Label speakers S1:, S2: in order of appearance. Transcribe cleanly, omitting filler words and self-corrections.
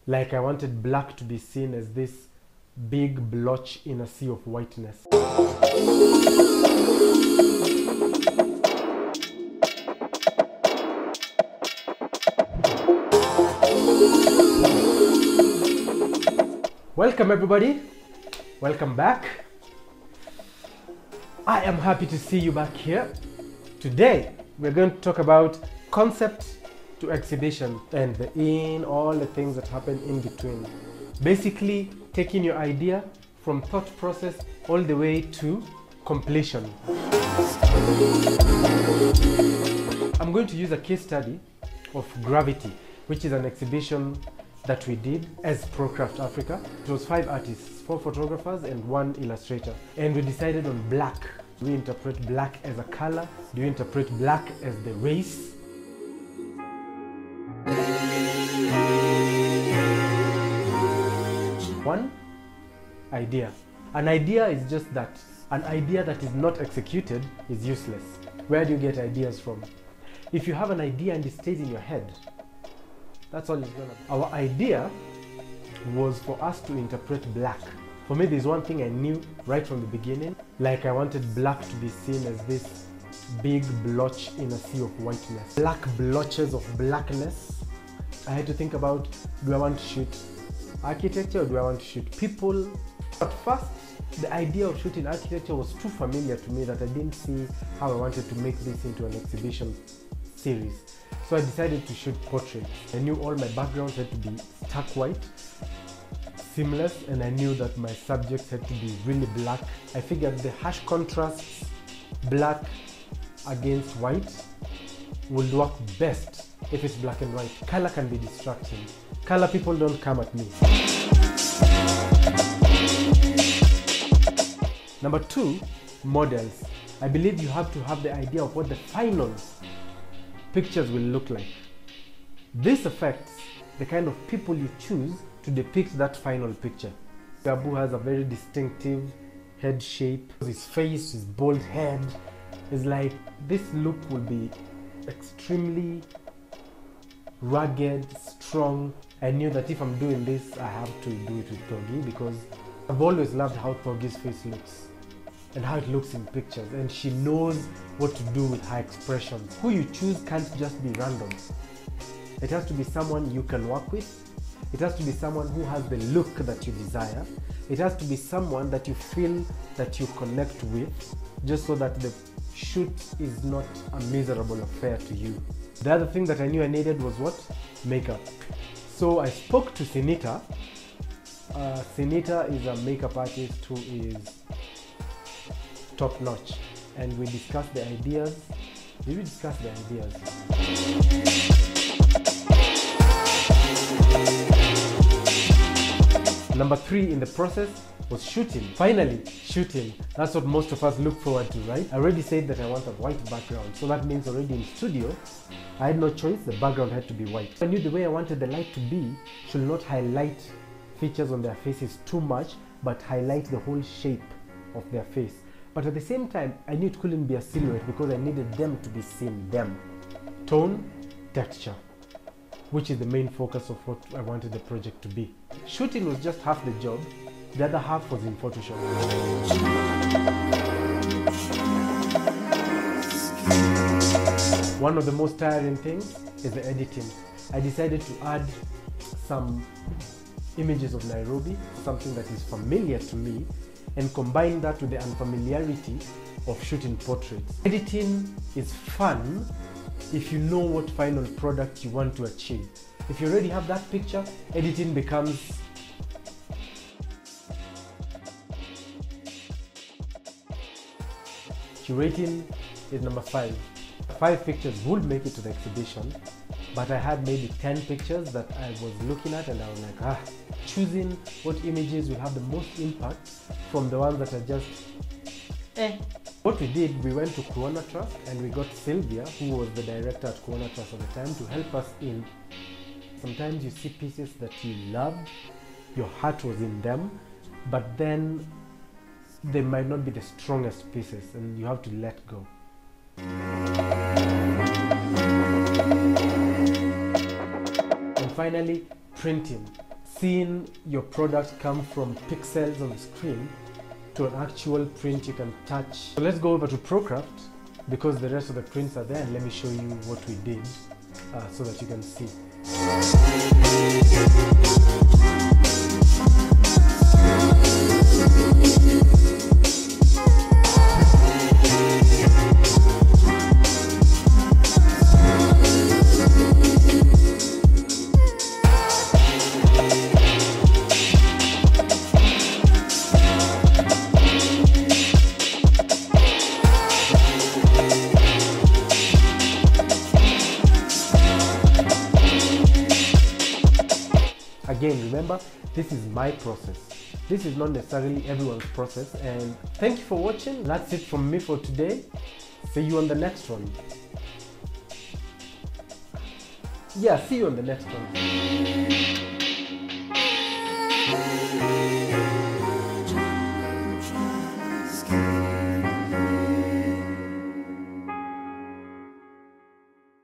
S1: Like I wanted black to be seen as this big blotch in a sea of whiteness. Welcome everybody, welcome back. I am happy to see you back here. Today we're going to talk about concept to exhibition and all the things that happen in between. Basically taking your idea from thought process all the way to completion. I'm going to use a case study of GRVTY, which is an exhibition that we did as ProCraft Africa. It was 5 artists, 4 photographers and 1 illustrator. And we decided on black. Do we interpret black as a color? Do we interpret black as the race? One idea. An idea is just that. An idea that is not executed is useless. Where do you get ideas from? If you have an idea and it stays in your head, that's all it's gonna be. Our idea was for us to interpret black. For me, there's one thing I knew right from the beginning. Like I wanted black to be seen as this big blotch in a sea of whiteness. Black blotches of blackness. I had to think about, do I want to shoot architecture or do I want to shoot people? At first, the idea of shooting architecture was too familiar to me that I didn't see how I wanted to make this into an exhibition series. So I decided to shoot portraits. I knew all my backgrounds had to be stark white, seamless, and I knew that my subjects had to be really black. I figured the harsh contrasts, black against white, would work best if it's black and white. Color can be distracting. Color people don't come at me. Number 2, models. I believe you have to have the idea of what the final pictures will look like. This affects the kind of people you choose to depict that final picture. Gabu has a very distinctive head shape. His face, his bald head is like, this look will be extremely rugged, strong. I knew that if I'm doing this, I have to do it with Thogi because I've always loved how Thogi's face looks and how it looks in pictures, and she knows what to do with her expressions. Who you choose can't just be random. It has to be someone you can work with. It has to be someone who has the look that you desire. It has to be someone that you feel that you connect with, just so that the shoot is not a miserable affair to you. The other thing that I knew I needed was what? Makeup. So I spoke to Sinita. Sinita is a makeup artist who is top notch, and we discussed the ideas. Did we discuss the ideas? Number 3 in the process was shooting. Finally, shooting. That's what most of us look forward to, right? I already said that I want a white background, so that means already in studio, I had no choice, the background had to be white. I knew the way I wanted the light to be should not highlight features on their faces too much, but highlight the whole shape of their face. But at the same time, I knew it couldn't be a silhouette because I needed them to be seen, them. Tone, texture, which is the main focus of what I wanted the project to be. Shooting was just half the job, the other half was in Photoshop. One of the most tiring things is the editing. I decided to add some images of Nairobi, something that is familiar to me, and combine that with the unfamiliarity of shooting portraits. Editing is fun if you know what final product you want to achieve. If you already have that picture, editing becomes curating is number 5. 5 pictures would make it to the exhibition, but I had maybe 10 pictures that I was looking at and I was like, choosing what images will have the most impact from the ones that are just What we did, we went to Kuona Trust and we got Sylvia, who was the director at Kuona Trust at the time, to help us in. Sometimes you see pieces that you loved, your heart was in them, but then they might not be the strongest pieces and you have to let go. And finally, printing. seeing your product come from pixels on the screen to an actual print you can touch. So let's go over to Procraft because the rest of the prints are there, and let me show you what we did so that you can see. Again, remember, this is my process. This is not necessarily everyone's process. And thank you for watching. That's it from me for today. See you on the next one. Yeah, see you on the next one.